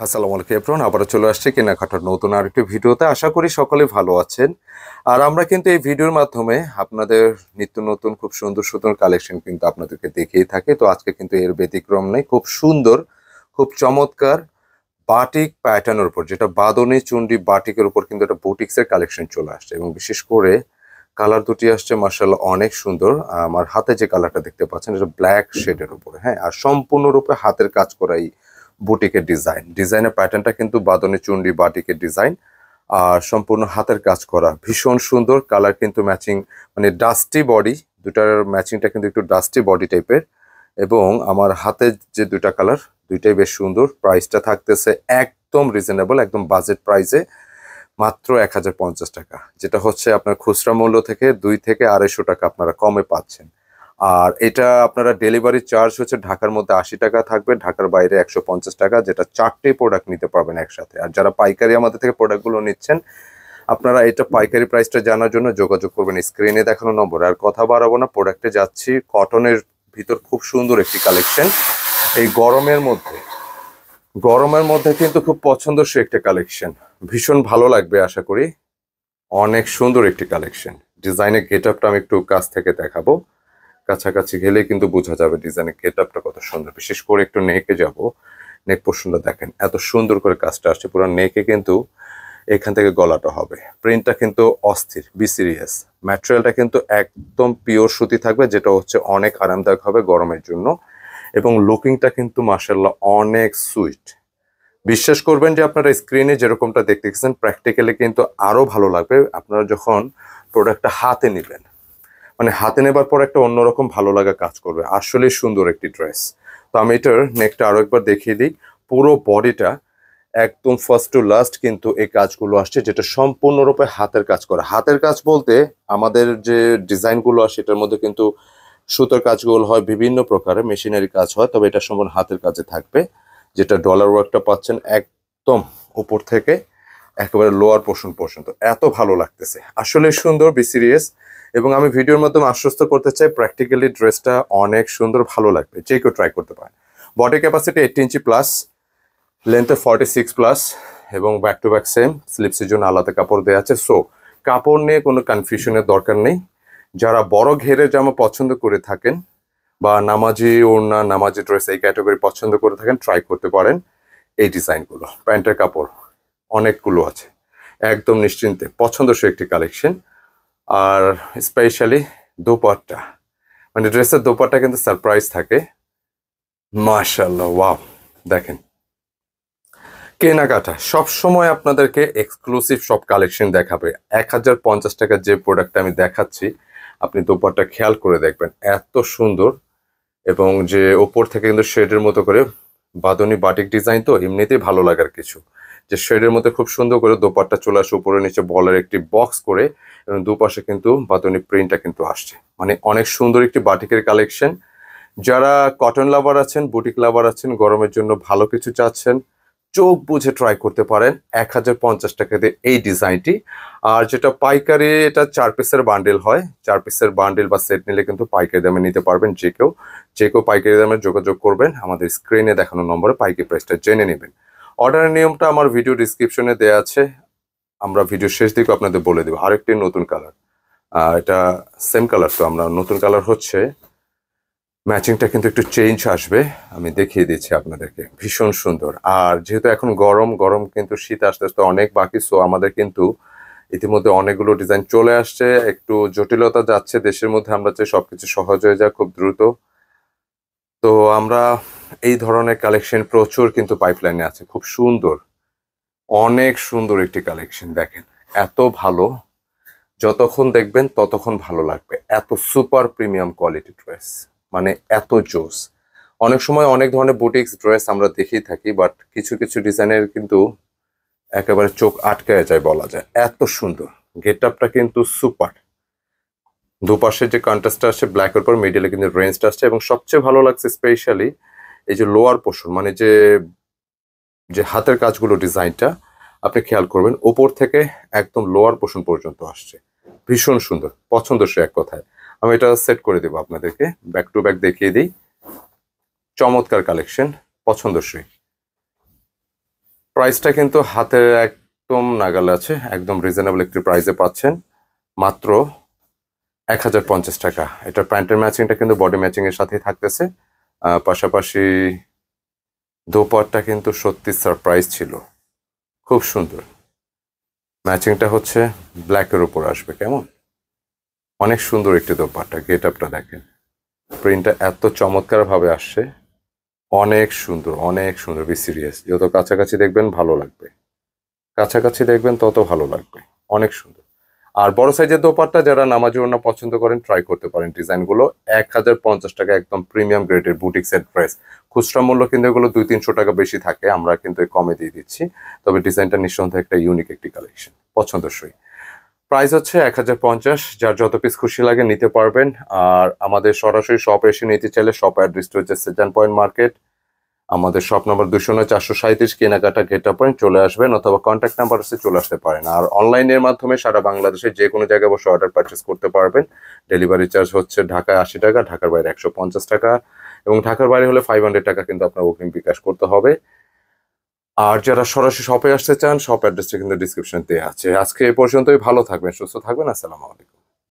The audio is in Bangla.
আসসালামু আলাইকুম এভরিওয়ান, আবারও চলে আসছি কেনাকাটার নতুন আরেকটি ভিডিওতে। আশা করি সকলে ভালো আছেন। আর আমরা কিন্তু এই ভিডিওর মাধ্যমে আপনাদের নিত্য নতুন খুব সুন্দর সুন্দর কালেকশন কিন্তু আপনাদেরকে দেখিয়ে থাকি। তো আজকে কিন্তু এর ব্যতিক্রম নেই। খুব সুন্দর, খুব চমৎকার বাটিক প্যাটার্নের উপর, যেটা বাঁধনি চুন্ডি বাটিকের উপর কিন্তু একটা বুটিক্সের কালেকশন চলে আসছে এবং বিশেষ করে কালার দুটি আসছে মাশাআল্লাহ অনেক সুন্দর। আমার হাতে যে কালারটা দেখতে পাচ্ছেন এটা ব্ল্যাক শেডের উপরে, হ্যাঁ, আর সম্পূর্ণরূপে হাতের কাজ করাই বুটিকের ডিজাইনের প্যাটার্নটা কিন্তু বাঁধনি চুন্ডি বাটিকের ডিজাইন আর সম্পূর্ণ হাতের কাজ করা, ভীষণ সুন্দর। কালার কিন্তু ম্যাচিং, মানে ডাস্টি বডি, দুটার ম্যাচিংটা কিন্তু একটু ডাস্টি বডি টাইপের। এবং আমার হাতে যে দুটা কালার দুইটাই বেশ সুন্দর। প্রাইসটা থাকতেছে একদম রিজনেবল, একদম বাজেট প্রাইসে, মাত্র 1050 টাকা, যেটা হচ্ছে আপনার খুচরা মূল্য থেকে 200 থেকে 250 টাকা আপনারা কমে পাচ্ছেন। আর এটা আপনারা ডেলিভারি চার্জ হচ্ছে ঢাকার মধ্যে 80 টাকা থাকবে, ঢাকার বাইরে 150 টাকা, যেটা 4টে প্রোডাক্ট নিতে পারবেন একসাথে। আর যারা পাইকারি আমাদের থেকে প্রোডাক্টগুলো নিচ্ছেন, আপনারা এটা পাইকারি প্রাইসটা জানার জন্য যোগাযোগ করবেন স্ক্রিনে দেখানো নম্বরে। আর কথা বাড়াবো না, প্রোডাক্টে যাচ্ছি। কটনের ভিতর খুব সুন্দর একটি কালেকশন এই গরমের মধ্যে কিন্তু খুব পছন্দসই একটা কালেকশন, ভীষণ ভালো লাগবে আশা করি। অনেক সুন্দর একটি কালেকশন। ডিজাইনের গেট আপটা আমি একটু কাছ থেকে দেখাবো, কাছাকাছি গেলে কিন্তু বোঝা যাবে ডিজাইনের গেট আপটা কত সুন্দর। বিশেষ করে একটু নেকে যাব, নেক পোর্শনটা দেখেন এত সুন্দর করে কাজটা আসছে পুরো নেকে, কিন্তু এখান থেকে গলাটা হবে। প্রিন্টটা কিন্তু অস্থির, বি সিরিয়াস। ম্যাটেরিয়ালটা কিন্তু একদম পিওর সুতি থাকবে, যেটা হচ্ছে অনেক আরামদায়ক হবে গরমের জন্য। এবং লুকিংটা কিন্তু মাশাআল্লাহ অনেক সুইট। বিশ্বাস করবেন যে আপনারা স্ক্রিনে যেরকমটা দেখতেছেন, প্র্যাকটিক্যালি কিন্তু আরো ভালো লাগবে আপনারা যখন প্রোডাক্টটা হাতে নেবেন। মানে হাতে নেবার পর একটা অন্যরকম ভালো লাগা কাজ করবে। আসলে সুন্দর একটি ড্রেস। তো আমি এটার নেকটা আরো একবার দেখিয়ে দিই। পুরো বডিটা একদম ফার্স্ট টু লাস্ট কিন্তু এই কাজগুলো আসছে, যেটা সম্পূর্ণরূপে হাতের কাজ করা। হাতের কাজ বলতে আমাদের যে ডিজাইনগুলো আসে এটার মধ্যে কিন্তু সুতোর কাজগুলো হয়, বিভিন্ন প্রকারের মেশিনারি কাজ হয়, তবে এটা সম্পূর্ণ হাতের কাজে থাকবে। যেটা ডলার ওয়ার্কটা পাচ্ছেন একদম উপর থেকে একেবারে লোয়ার পোর্শন পর্যন্ত, এত ভালো লাগতেছে। আসলে সুন্দর, বি সিরিয়াস। এবং আমি ভিডিওর মাধ্যমে আশ্বস্ত করতে চাই প্র্যাকটিক্যালি ড্রেসটা অনেক সুন্দর, ভালো লাগবে, যে কেউ ট্রাই করতে পারে। বডি ক্যাপাসিটি 80 ইঞ্চি প্লাস, লেন্থে 46 প্লাস, এবং ব্যাক টু ব্যাক সেম। স্লিপসের জন্য আলাদা কাপড় দেওয়া আছে। সো কাপড় নিয়ে কোনো কনফিউশনের দরকার নেই। যারা বড় ঘেরের জামা পছন্দ করে থাকেন বা নামাজি ওড়না, নামাজি ড্রেস এই ক্যাটাগরি পছন্দ করে থাকেন, ট্রাই করতে পারেন এই ডিজাইনগুলো। প্যান্টের কাপড় অনেকগুলো আছে, একদম নিশ্চিন্তে পছন্দসই একটি কালেকশন। আর স্পেশালি দোপাট্টা, মানে ড্রেসের দোপাট্টা কিন্তু সারপ্রাইজ থাকে। মাশাআল্লাহ, ওয়াও! দেখেন কেনাকাটা সবসময় আপনাদেরকে এক্সক্লুসিভ সব কালেকশন দেখাবে। 1050 টাকার যে প্রোডাক্টটা আমি দেখাচ্ছি, আপনি দোপাট্টা খেয়াল করে দেখবেন এত সুন্দর। এবং যে ওপর থেকে কিন্তু শেডের মতো করে বাঁধনি বাটিক ডিজাইন, তো এমনিতেই ভালো লাগার কিছু, যে শেডের মধ্যে খুব সুন্দর করে দোপাট্টা চলে আসে, উপরে নিচে বলের একটি বক্স করে, এবং দুপাশে কিন্তু বাঁধনি প্রিন্টটা কিন্তু আসছে। মানে অনেক সুন্দর একটি বাটিকের কালেকশন। যারা কটন লাভার আছেন, বুটিক লাভার আছেন, গরমের জন্য ভালো কিছু চাচ্ছেন, চোখ বুঝে ট্রাই করতে পারেন 1050 টাকা দিয়ে এই ডিজাইনটি। আর যেটা পাইকারি, এটা 4 পিসের বান্ডেল হয়, 4 পিসের বান্ডেল বা সেট নিলে কিন্তু পাইকারি দামে নিতে পারবেন। যে কেউ পাইকারি দামে যোগাযোগ করবেন, আমাদের স্ক্রিনে দেখানো নম্বরে পাইকারি প্রাইসটা জেনে নেবেন। অর্ডারের নিয়মটা আমার ভিডিও ডিসক্রিপশনে দেওয়া আছে, আমরা ভিডিও শেষ দিকে আপনাদের বলে দেবো। আরেকটি নতুন কালার, এটা সেম কালার, তো আমরা নতুন কালার হচ্ছে, ম্যাচিংটা কিন্তু একটু চেঞ্জ আসবে, আমি দেখিয়ে দিচ্ছি আপনাদেরকে। ভীষণ সুন্দর। আর যেহেতু এখন গরম কিন্তু শীত আস্তে আস্তে অনেক বাকি, সো আমাদের কিন্তু ইতিমধ্যে অনেকগুলো ডিজাইন চলে আসছে। একটু জটিলতা যাচ্ছে দেশের মধ্যে, আমরা চাই সবকিছু সহজ হয়ে যায় খুব দ্রুত। তো আমরা এই ধরনের কালেকশন প্রচুর কিন্তু পাইপলাইনে আছে, খুব সুন্দর, অনেক সুন্দর একটি কালেকশন। দেখেন এত ভালো, যতক্ষণ দেখবেন ততক্ষণ ভালো লাগবে। এত সুপার প্রিমিয়াম কোয়ালিটি ড্রেস, মানে এত জোস। অনেক সময় অনেক ধরনের বুটিক্স ড্রেস আমরা দেখেই থাকি, বাট কিছু কিছু ডিজাইনের কিন্তু একেবারে চোখ আটকায় যায় বলা যায়, এত সুন্দর। গেট আপটা কিন্তু সুপার। দুপাশে যে কন্ট্রাস্টটা আসছে ব্ল্যাকের উপর, মিডিলে কিন্তু রেঞ্জটা আসছে, এবং সবচেয়ে ভালো লাগছে স্পেশালি এই যে লোয়ার পোর্শন, মানে যে যে হাতের কাজগুলো, ডিজাইনটা আপনি খেয়াল করবেন, উপর থেকে একদম লোয়ার পোর্শন পর্যন্ত আসছে, ভীষণ সুন্দর, পছন্দসই এক কথায়। আমি এটা সেট করে দেবো আপনাদেরকে, ব্যাক টু ব্যাক দেখিয়ে দিই। চমৎকার কালেকশন, পছন্দসই। প্রাইসটা কিন্তু হাতের একদম নাগালে আছে, একদম রিজনেবল একটি প্রাইসে পাচ্ছেন, মাত্র 1050 টাকা। এটা প্যান্টের ম্যাচিংটা কিন্তু বডি ম্যাচিং এর সাথেই থাকতেছে। পাশাপাশি দোপাট্টা কিন্তু সত্যি সারপ্রাইজ ছিল, খুব সুন্দর। ম্যাচিংটা হচ্ছে ব্ল্যাকের উপর আসবে, কেমন অনেক সুন্দর একটি দোপাট্টা। গেট আপটা দেখেন, প্রিন্টটা এত চমৎকার ভাবে আসছে, অনেক সুন্দর, অনেক সুন্দর। বি সিরিয়াস, যত কাছাকাছি দেখবেন ভালো লাগবে, কাছাকাছি দেখবেন তত ভালো লাগবে, অনেক সুন্দর। আর বড় সাইজের দোপাট্টা যারা নামাজি ওড়না পছন্দ করেন ট্রাই করতে পারেন ডিজাইনগুলো। 1050 টাকা, একদম প্রিমিয়াম গ্রেডের বুটিক সেট ড্রেস। খুচরা মূল্য কিন্তু এগুলো 200-300 টাকা বেশি থাকে, আমরা কিন্তু কমে দিয়ে দিচ্ছি। তবে ডিজাইনটা নিঃসন্দেহে একটা ইউনিক একটি কালেকশন, পছন্দসই। প্রাইস হচ্ছে 1050, যার যত পিস খুশি লাগে নিতে পারবেন। আর আমাদের সরাসরি শপ এসে নিতে চাইলে শপ অ্যাড্রেসটা হচ্ছে সেজান পয়েন্ট মার্কেট। আমাদের শপ নম্বর 209-437, কেনাকাটা গেট পয়েন্ট চলে আসবেন, অথবা কন্ট্যাক্ট নাম্বার আছে চলে আসতে পারেন। আর অনলাইনের মাধ্যমে সারা বাংলাদেশে যে কোনো জায়গায় বসে অর্ডার পারচেস করতে পারবেন। ডেলিভারি চার্জ হচ্ছে ঢাকায় 80 টাকা, ঢাকার বাইরে 150 টাকা, এবং ঢাকার বাইরে হলে 500 টাকা কিন্তু আপনার অগ্রিম বিকাশ করতে হবে। আর যারা সরাসরি শপে আসতে চান, শপ অ্যাড্রেসটা কিন্তু ডিসক্রিপশন দেওয়া আছে। আজকে এ পর্যন্তই, ভালো থাকবেন, সুস্থ থাকবেন, আসসালামু আলাইকুম।